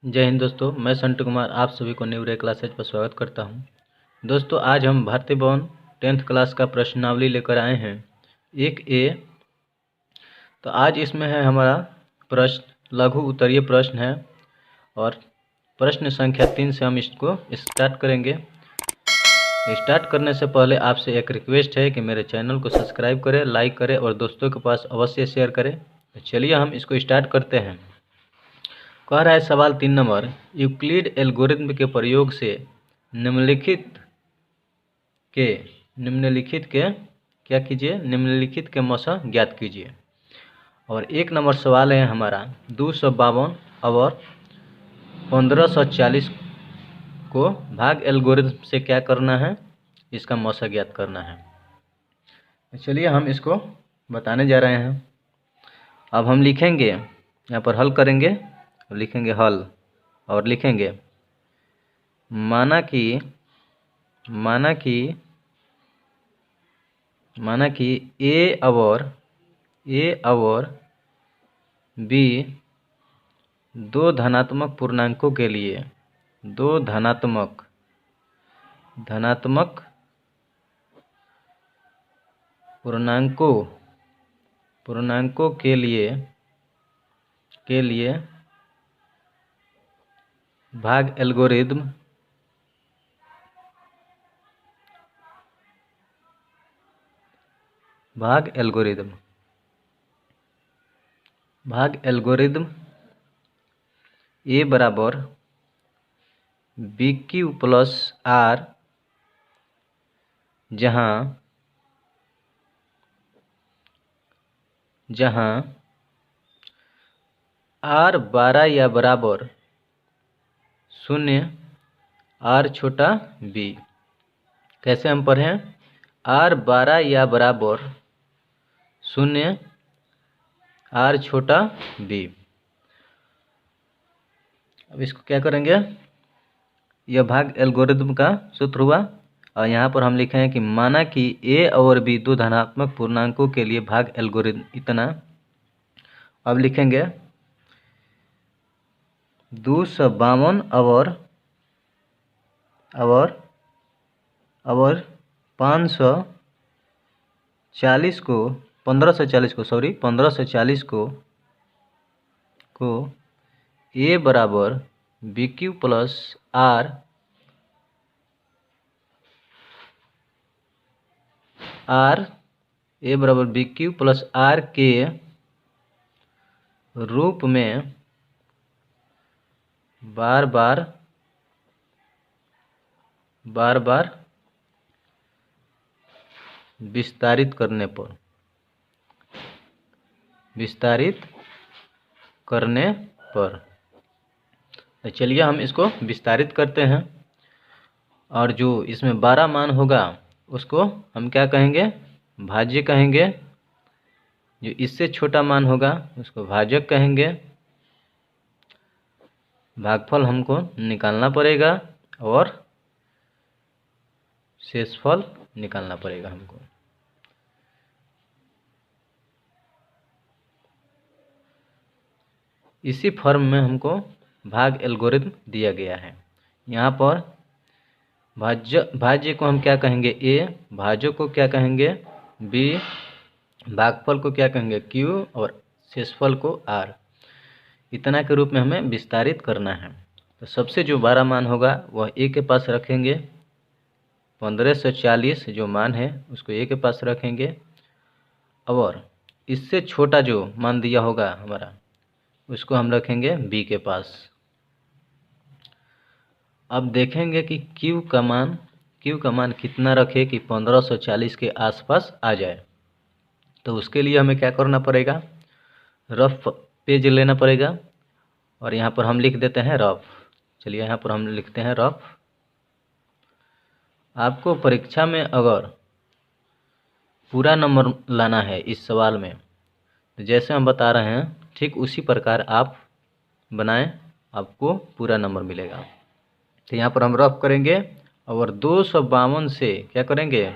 जय हिंद दोस्तों, मैं संटू कुमार आप सभी को न्यू रे क्लासेज पर स्वागत करता हूं। दोस्तों, आज हम भारतीय भवन 10th क्लास का प्रश्नावली लेकर आए हैं 1A। तो आज इसमें है हमारा प्रश्न लघु उत्तरीय प्रश्न है और प्रश्न संख्या 3 से हम इसको स्टार्ट करेंगे। स्टार्ट करने से पहले आपसे एक रिक्वेस्ट है कि मेरे चैनल को सब्सक्राइब करें, लाइक करें और दोस्तों के पास अवश्य शेयर करें। तो चलिए हम इसको स्टार्ट करते हैं। कह रहा है सवाल 3 नंबर, यूक्लिड एल्गोरिथ्म के प्रयोग से निम्नलिखित के क्या कीजिए, निम्नलिखित के मौसा ज्ञात कीजिए। और 1 नंबर सवाल है हमारा 252 और 1540 को भाग एल्गोरिथ्म से क्या करना है, इसका मौसा ज्ञात करना है। चलिए हम इसको बताने जा रहे हैं। अब हम लिखेंगे, यहाँ पर हल करेंगे, लिखेंगे हल और लिखेंगे माना कि ए और बी दो धनात्मक पूर्णांकों के लिए धनात्मक पूर्णांकों के लिए भाग एल्गोरिथ्म ए बराबर BQ प्लस आर, जहाँ R 12 या बराबर 0 R छोटा b। कैसे हम पढ़ें? R 12 या बराबर 0 R छोटा b। अब इसको क्या करेंगे, यह भाग एल्गोरिथ्म का सूत्र हुआ और यहाँ पर हम लिखे हैं कि माना कि a और b दो धनात्मक पूर्णांकों के लिए भाग एल्गोरिथ्म इतना। अब लिखेंगे 252 और 1540 को a बराबर BQ प्लस आर के रूप में बार बार विस्तारित करने पर। तो चलिए हम इसको विस्तारित करते हैं और जो इसमें 12 मान होगा उसको हम क्या कहेंगे, भाज्य कहेंगे। जो इससे छोटा मान होगा उसको भाजक कहेंगे। भागफल हमको निकालना पड़ेगा और शेषफल निकालना पड़ेगा हमको। इसी फॉर्म में हमको भाग एल्गोरिथ्म दिया गया है। यहाँ पर भाज्य को हम क्या कहेंगे a, भाजक को क्या कहेंगे b, भागफल को क्या कहेंगे q और शेषफल को r। इतना के रूप में हमें विस्तारित करना है। तो सबसे जो 12 मान होगा वह a के पास रखेंगे। 1540 जो मान है उसको a के पास रखेंगे और इससे छोटा जो मान दिया होगा हमारा उसको हम रखेंगे b के पास। अब देखेंगे कि Q का मान कितना रखे कि 1540 के आसपास आ जाए। तो उसके लिए हमें क्या करना पड़ेगा, रफ पेज लेना पड़ेगा और यहाँ पर हम लिख देते हैं रफ। चलिए यहाँ पर हम लिखते हैं रफ। आपको परीक्षा में अगर पूरा नंबर लाना है इस सवाल में, तो जैसे हम बता रहे हैं ठीक उसी प्रकार आप बनाएं, आपको पूरा नंबर मिलेगा। तो यहाँ पर हम रफ करेंगे और 252 से क्या करेंगे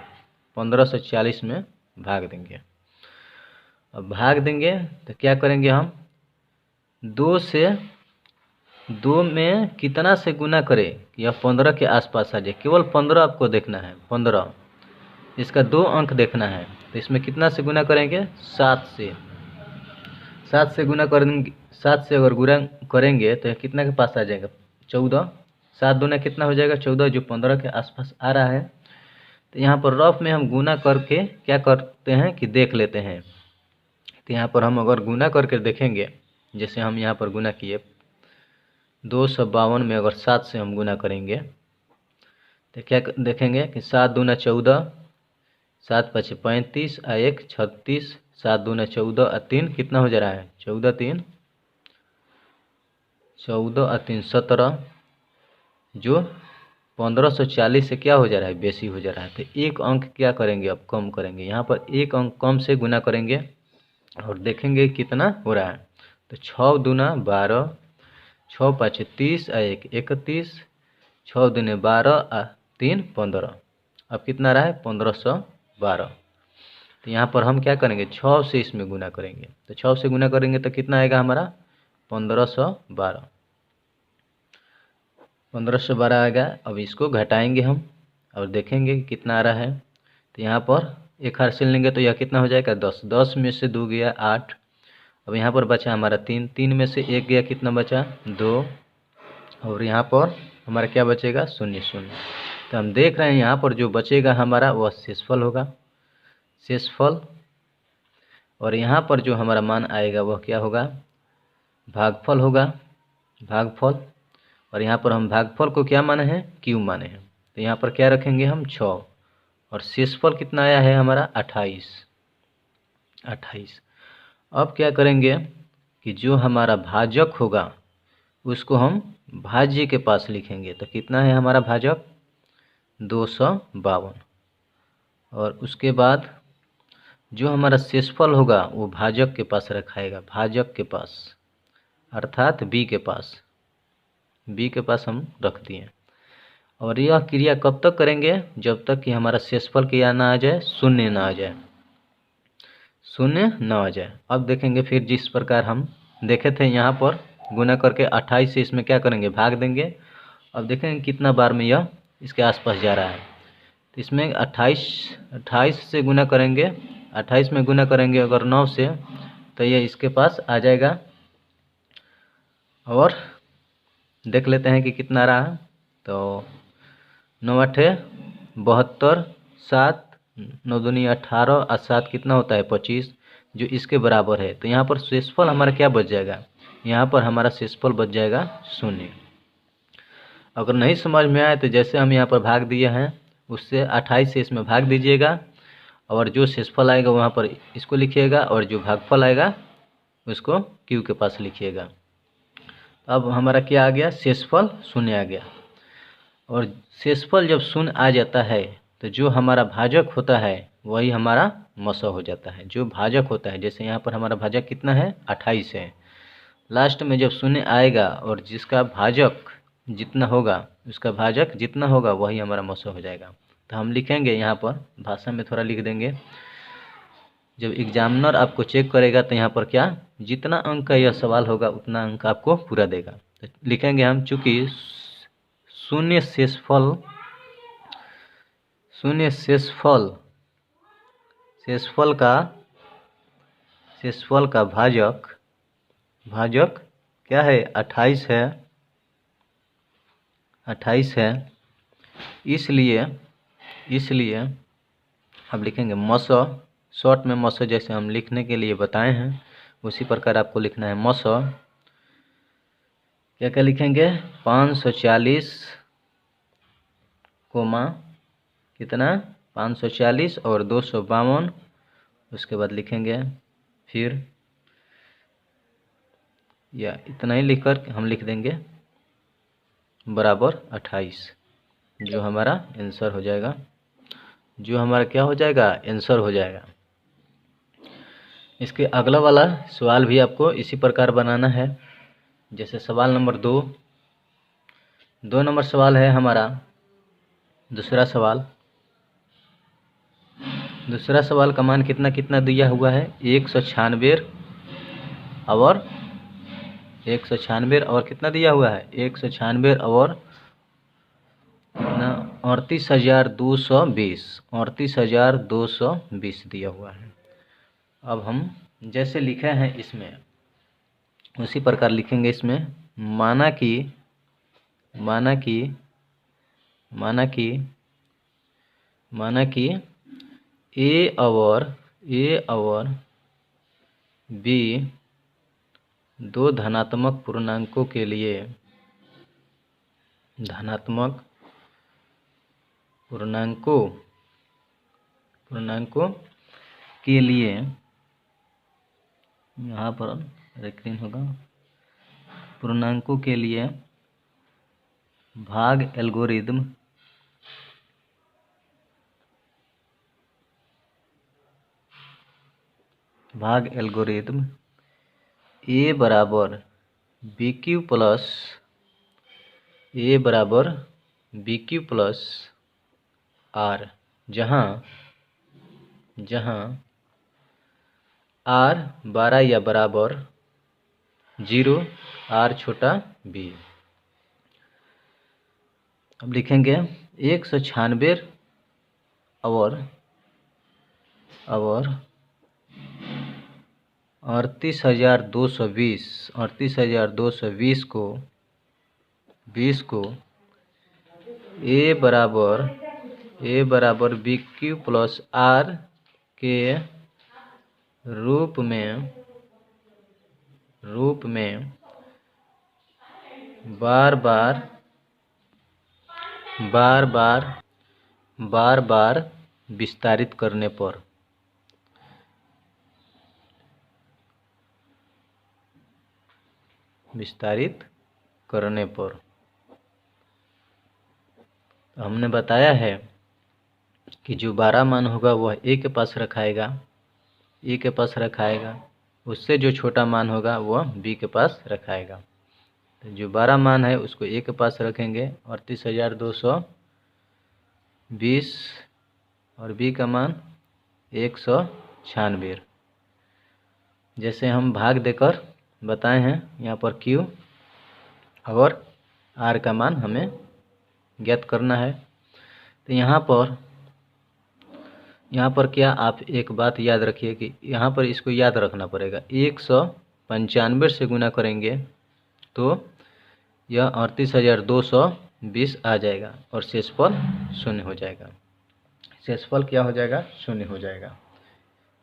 1540 में भाग देंगे। अब भाग देंगे तो क्या करेंगे हम 2 से 2 में कितना से गुना करें यह 15 के आसपास आ जाए। केवल 15 आपको देखना है, 15 इसका 2 अंक देखना है। तो इसमें कितना से गुना करेंगे? 7 से। 7 से गुना करेंगे, 7 से अगर गुना करेंगे तो यह कितना के पास आ जाएगा? 14। 7 दूना कितना हो जाएगा? 14, जो 15 के आसपास आ रहा है। तो यहाँ पर रफ में हम गुना करके क्या करते हैं कि देख लेते हैं। तो यहाँ पर हम अगर गुना करके देखेंगे, जैसे हम यहाँ पर गुना किए 252 में अगर 7 से हम गुना करेंगे तो क्या देखेंगे कि 7 दूना 14, 7 पचे 35 और 1 36, 7 दूना 14 और 3 कितना हो जा रहा है? 14 3 14 और 3 17, जो 1540 से क्या हो जा रहा है? बेसी हो जा रहा है। तो एक अंक क्या करेंगे? अब कम करेंगे। यहाँ पर एक अंक कम से गुना करेंगे और देखेंगे कितना हो रहा है। तो 6 दूना 12, 6 पाँच 30 और 1 31, 6 दूने 12 और 3 15। अब कितना रहा है? 1512। तो यहाँ पर हम क्या करेंगे? 6 से इसमें गुना करेंगे। तो 6 से गुना करेंगे तो कितना आएगा हमारा? 1512। 1512 आएगा। अब इसको घटाएंगे हम और देखेंगे कितना आ रहा है। तो यहाँ पर एक हासिल लेंगे तो यह कितना हो जाएगा? 10। 10 में से 2 गया 8। अब यहाँ पर बचा हमारा 3। 3 में से 1 गया, कितना बचा? 2। और यहाँ पर हमारा क्या बचेगा? 0 0। तो हम देख रहे हैं यहाँ पर जो बचेगा हमारा वह शेषफल होगा, शेषफल। और यहाँ पर जो हमारा मान आएगा वह क्या होगा? भागफल होगा, भागफल। और यहाँ पर हम भागफल को क्या माने हैं? क्यू माने हैं। तो यहाँ पर क्या रखेंगे हम? 6। और शेषफल कितना आया है हमारा? 28। 28। अब क्या करेंगे कि जो हमारा भाजक होगा उसको हम भाज्य के पास लिखेंगे। तो कितना है हमारा भाजक? 252। और उसके बाद जो हमारा शेषफल होगा वो भाजक के पास रखाएगा, भाजक के पास, अर्थात बी के पास। बी के पास हम रख दिए। और यह क्रिया कब तक करेंगे? जब तक कि हमारा शेषफल क्या ना आ जाए? 0 ना आ जाए, 0 ना आ जाए। अब देखेंगे फिर जिस प्रकार हम देखे थे यहाँ पर गुना करके 28 से इसमें क्या करेंगे? भाग देंगे। अब देखेंगे कितना बार में यह इसके आसपास जा रहा है। तो इसमें 28 से गुना करेंगे। 28 में गुना करेंगे अगर 9 से तो यह इसके पास आ जाएगा। और देख लेते हैं कि कितना रहा। तो 9 8 72, 7 9 दूनी 18 और 7 कितना होता है? 25, जो इसके बराबर है। तो यहाँ पर शेषफल हमारा क्या बच जाएगा? यहाँ पर हमारा शेषफल बच जाएगा 0। अगर नहीं समझ में आए तो जैसे हम यहाँ पर भाग दिए हैं उससे 28 से इसमें भाग दीजिएगा और जो शेषफल आएगा वहाँ पर इसको लिखिएगा और जो भागफल आएगा उसको क्यू के पास लिखिएगा। अब हमारा क्या आ गया? शेषफल 0 आ गया। और शेषफल जब 0 आ जाता है तो जो हमारा भाजक होता है वही हमारा मसौ हो जाता है। जो भाजक होता है, जैसे यहाँ पर हमारा भाजक कितना है? 28 है। लास्ट में जब 0 आएगा और जिसका भाजक जितना होगा, उसका भाजक जितना होगा वही हमारा मसौ हो जाएगा। तो हम लिखेंगे यहाँ पर, भाषा में थोड़ा लिख देंगे। जब एग्जामिनर आपको चेक करेगा तो यहाँ पर क्या, जितना अंक का यह सवाल होगा उतना अंक आपको पूरा देगा। तो लिखेंगे हम, चूँकि शून्य शेषफल का भाजक क्या है? 28 है, 28 है। इसलिए अब लिखेंगे मसौ। शॉर्ट में मसौ जैसे हम लिखने के लिए बताए हैं उसी प्रकार आपको लिखना है मसौ। क्या क्या लिखेंगे? 540 कोमा कितना? 540 और 252। उसके बाद लिखेंगे फिर, या इतना ही लिखकर हम लिख देंगे बराबर 28, जो हमारा आंसर हो जाएगा, जो हमारा क्या हो जाएगा? आंसर हो जाएगा। इसके अगला वाला सवाल भी आपको इसी प्रकार बनाना है। जैसे सवाल नंबर 2 नंबर सवाल है हमारा। दूसरा सवाल का मान कितना कितना दिया हुआ है? 196 और 196 और कितना दिया हुआ है, 196 और 38,220, 38,220 दिया हुआ है। अब हम जैसे लिखे हैं इसमें उसी प्रकार लिखेंगे इसमें। माना कि माना कि माना कि माना कि ए और बी दो धनात्मक पूर्णांकों के लिए यहाँ पर रेखीय होगा, पूर्णांकों के लिए भाग एल्गोरिदम ए बराबर बी क्यू प्लस आर, जहाँ आर 12 या बराबर 0, आर छोटा बी। अब लिखेंगे 196 और 38,220 को ए बराबर बी क्यू प्लस आर के रूप में बार बार विस्तारित करने पर हमने बताया है कि जो 12 मान होगा वह ए के पास रखाएगा, उससे जो छोटा मान होगा वह बी के पास रखाएगा। तो जो 12 मान है उसको ए के पास रखेंगे 38,220 और बी का मान 196। जैसे हम भाग देकर बताए हैं, यहाँ पर क्यू और आर का मान हमें ज्ञात करना है। तो यहाँ पर क्या, आप एक बात याद रखिए कि यहाँ पर इसको याद रखना पड़ेगा। 195 से गुना करेंगे तो यह 38,220 आ जाएगा और शेषफल 0 हो जाएगा। शेषफल क्या हो जाएगा, 0 हो जाएगा।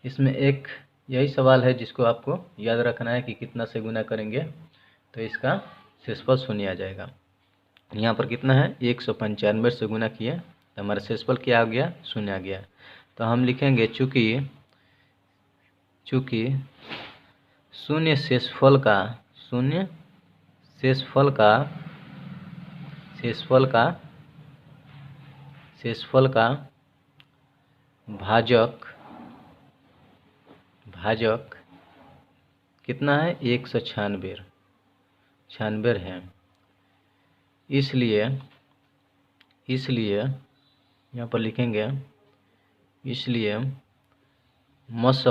इसमें एक यही सवाल है जिसको आपको याद रखना है कि कितना से गुना करेंगे तो इसका शेषफल 0 आ जाएगा। यहाँ पर कितना है, 195 से गुना किए तो हमारा शेषफल क्या आ गया, 0 आ गया। तो हम लिखेंगे चूँकि शून्य शेषफल का भाजक कितना है, 196 है। इसलिए यहाँ पर लिखेंगे, इसलिए मस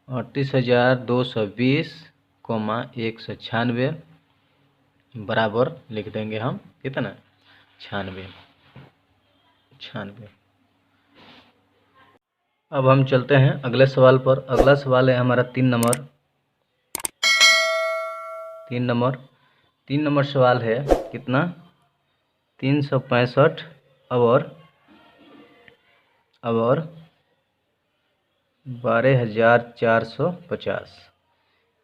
38,220, 196 बराबर लिख देंगे हम कितना, 96। अब हम चलते हैं अगले सवाल पर। अगला सवाल है हमारा 3 नंबर सवाल है कितना, 365 और 12,450।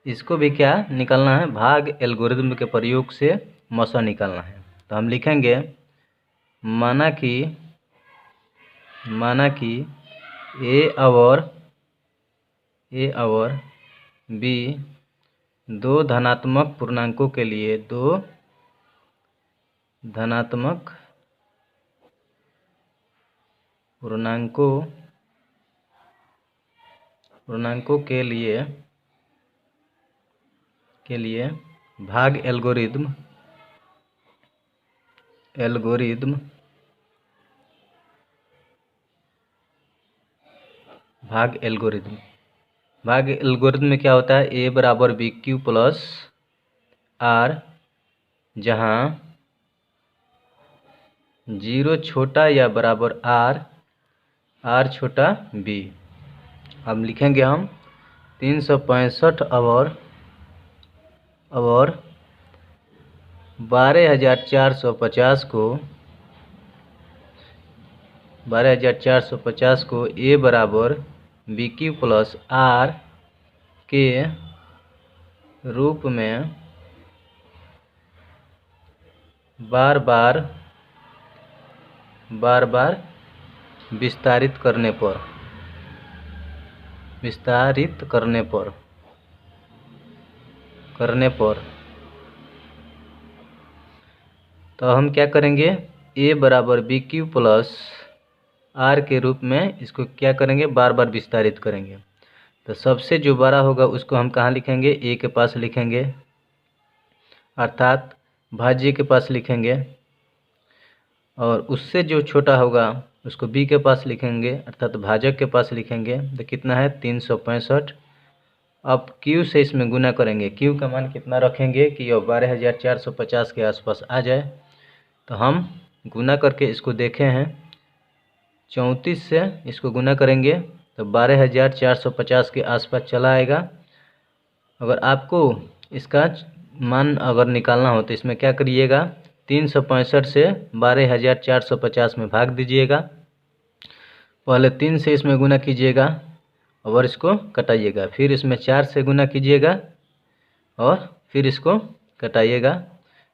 इसको भी क्या निकालना है, भाग एल्गोरिदम के प्रयोग से मसा निकालना है। तो हम लिखेंगे माना कि ए और बी दो धनात्मक पूर्णांकों के लिए पूर्णांकों के लिए भाग एल्गोरिदम भाग एल्गोरिथम। भाग एल्गोरिथम में क्या होता है, ए बराबर बी क्यू प्लस आर, जहाँ 0 छोटा या बराबर आर, आर छोटा बी। अब लिखेंगे हम 365 और 12,450 को 12,450 को ए बराबर बी क्यू प्लस आर के रूप में बार बार विस्तारित करने पर तो हम क्या करेंगे, ए बराबर बी क्यू प्लस आर के रूप में इसको क्या करेंगे, बार बार विस्तारित करेंगे। तो सबसे जो बड़ा होगा उसको हम कहाँ लिखेंगे, ए के पास लिखेंगे, अर्थात भाज्य के पास लिखेंगे, और उससे जो छोटा होगा उसको बी के पास लिखेंगे, अर्थात भाजक के पास लिखेंगे। तो कितना है 365। अब क्यू से इसमें गुना करेंगे, क्यू का मान कितना रखेंगे कि यह 12,450 के आसपास आ जाए। तो हम गुना करके इसको देखे हैं, 34 से इसको गुना करेंगे तो 12,450 के आसपास चला आएगा। अगर आपको इसका मान अगर निकालना हो तो इसमें क्या करिएगा, 365 से 12,450 में भाग दीजिएगा, पहले 3 से इसमें गुना कीजिएगा और इसको कटाइएगा, फिर इसमें 4 से गुना कीजिएगा और फिर इसको कटाइएगा,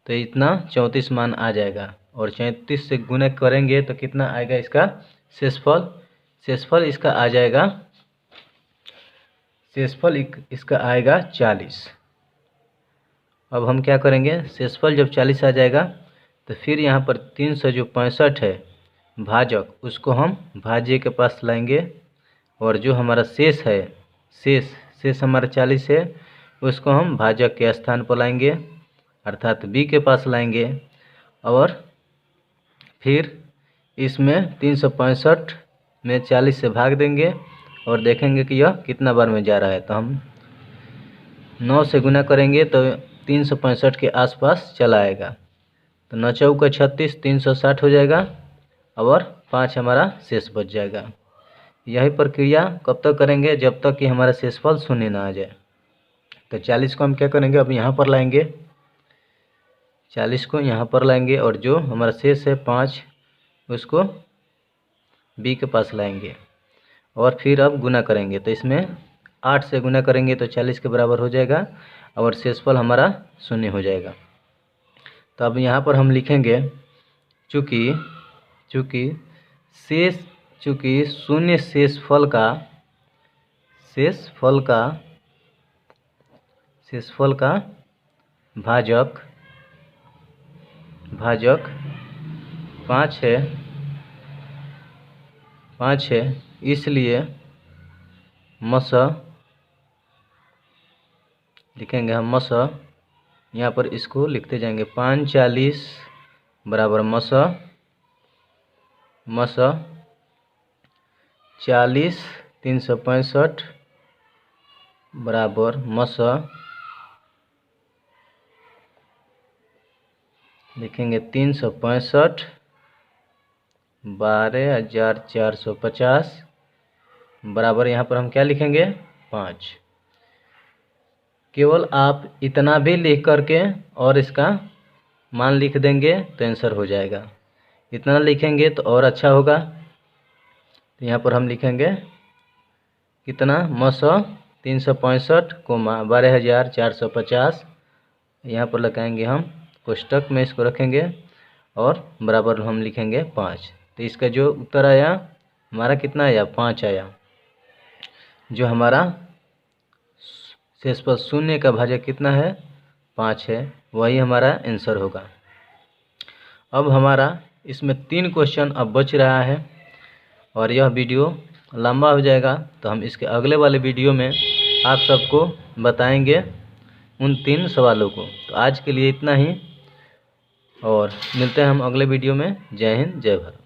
तो इतना 34 मान आ जाएगा। और 34 से गुना करेंगे तो कितना आएगा इसका शेषफल इसका आ जाएगा, इसका आएगा 40। अब हम क्या करेंगे, शेषफल जब 40 आ जाएगा तो फिर यहाँ पर 365 है भाजक, उसको हम भाज्य के पास लाएंगे, और जो हमारा शेष है, शेष हमारा 40 है, उसको हम भाजक के स्थान पर लाएंगे, अर्थात बी के पास लाएंगे, और फिर इसमें 365 में 40 से भाग देंगे और देखेंगे कि यह कितना बार में जा रहा है। तो हम 9 से गुना करेंगे तो 365 के आसपास चला आएगा। तो 9 चौका 36, 360 हो जाएगा और 5 हमारा शेष बच जाएगा। यही प्रक्रिया कब तक करेंगे, जब तक कि हमारा शेषफल शून्य ना आ जाए। तो 40 को हम क्या करेंगे, अब यहाँ पर लाएंगे, 40 को यहाँ पर लाएंगे, और जो हमारा शेष है 5 उसको बी के पास लाएंगे, और फिर अब गुना करेंगे। तो इसमें 8 से गुना करेंगे तो 40 के बराबर हो जाएगा और शेषफल हमारा शून्य हो जाएगा। तो अब यहाँ पर हम लिखेंगे, चूँकि शून्य शेषफल का भाजक 5 है, इसलिए मसः लिखेंगे हम, मसः यहाँ पर इसको लिखते जाएंगे, 5 40 बराबर मसः 40 365 बराबर मसः लिखेंगे 365 12,450 बराबर, यहाँ पर हम क्या लिखेंगे 5। केवल आप इतना भी लिख करके और इसका मान लिख देंगे तो आंसर हो जाएगा। इतना लिखेंगे तो और अच्छा होगा। तो यहाँ पर हम लिखेंगे कितना, मसः 365 कोमा 12,450, यहाँ पर लगाएंगे हम कोष्टक में, इसको रखेंगे और बराबर हम लिखेंगे 5। तो इसका जो उत्तर आया हमारा कितना आया, 5 आया। जो हमारा शेषफल शून्य का भाजक कितना है, 5 है, वही हमारा आंसर होगा। अब हमारा इसमें 3 क्वेश्चन अब बच रहा है और यह वीडियो लंबा हो जाएगा, तो हम इसके अगले वाले वीडियो में आप सबको बताएंगे उन 3 सवालों को। तो आज के लिए इतना ही और मिलते हैं हम अगले वीडियो में। जय हिंद, जय भारत।